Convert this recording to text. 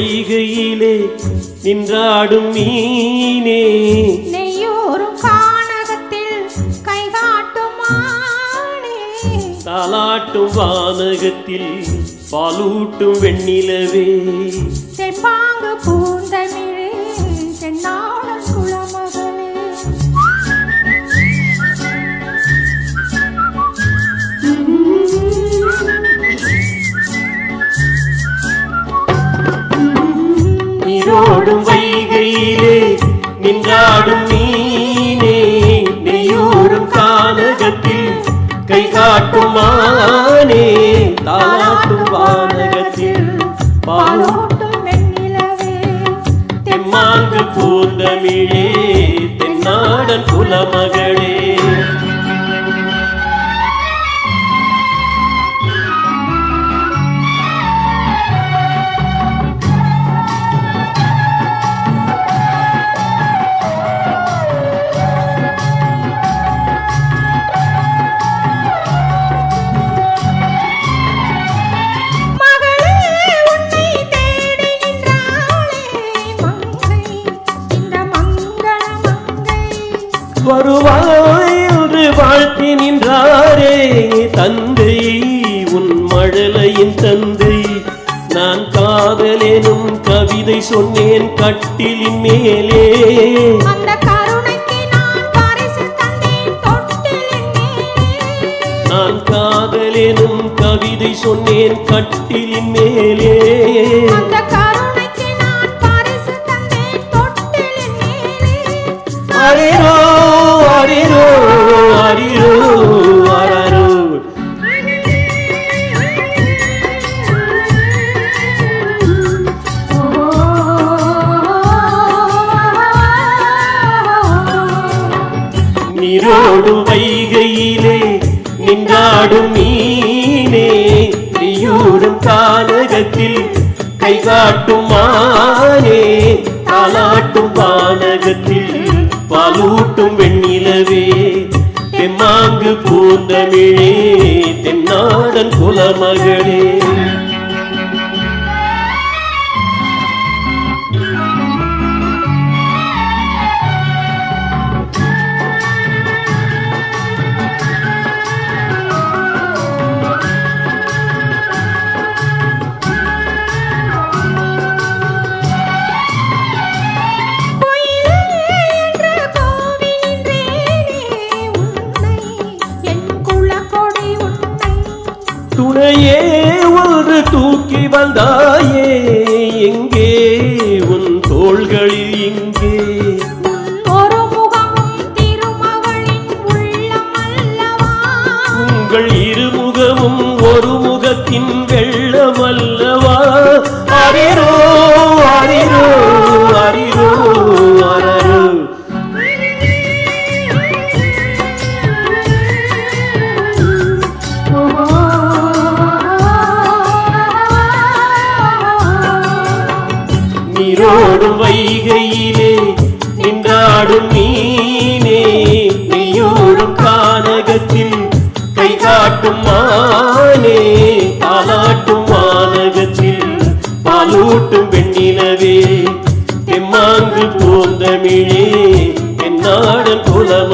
வைகையிலே நின்றாடும் மீனே நெய்யூரும் கானகத்தில் கைகாட்டும் மானே தாலாட்டும் வானகத்தில் பாலூட்டும் வெண்ணிலவே தெம்பாங்கு பூந்தமிழே தென்னாடன் குலமகளே நீரோடும் வைகையிலே நின்றாடும் மீனே நெய்யூரும் கானகத்தில் கைகாட்டும் மானே தாலாட்டும் வானகத்தில் பாலூட்டும் வெண்ணிலவே தெம்மாங்கு பூந்தமிழே தென்னாடன் குலமகளே வருவாய் என்று வாழ்த்தி நின்றாரே தந்தை உன் மழலையின் தந்தை நான் காதலெனும் கவிதை சொன்னேன் கட்டிலின் மேலே அந்த கருணைக்கு நான் பரிசு தந்தேன் தொட்டிலின் மேலே நான் காதலெனும் கவிதை சொன்னேன் கட்டிலின் மேலே அந்த கருணைக்கு நான் பரிசு தந்தேன் தொட்டிலின் மேலே அரிரோ அரிரோ அரிரோ அரரோ நீரோடு வைகையிலே நின்றாடும் மீனே நெய்யூரும் கானகத்தில் கைகாட்டும் மானே தாலாட்டும் வானகத்தில் பாலூட்டும் வெண்ணிலவே தெம்மாங்கு பூந்தமிழே தென்னாடன் குலமகளே துணையே ஒன்று தூக்கி வந்தாயே எங்கே உன் தோள்களில் இங்கே ஒரு முகம் திருமகளின் உள்ளம் அல்லவா உங்கள் இருமுகமும் ஒரு முகத்தின் வெள்ளம் அல்லவா அரிரோ அரிரோ அரிரோ அரரோ நீரோடும் வைகையிலே நின்றாடும் மீனே நெய்யூரும் கானகத்தில் கைகாட்டும் மானே தாலாட்டும் வானகத்தில் பாலூட்டும் வெண்ணிலவே தெம்மாங்கு பூந்தமிழே தென்னாடன் குலமகளே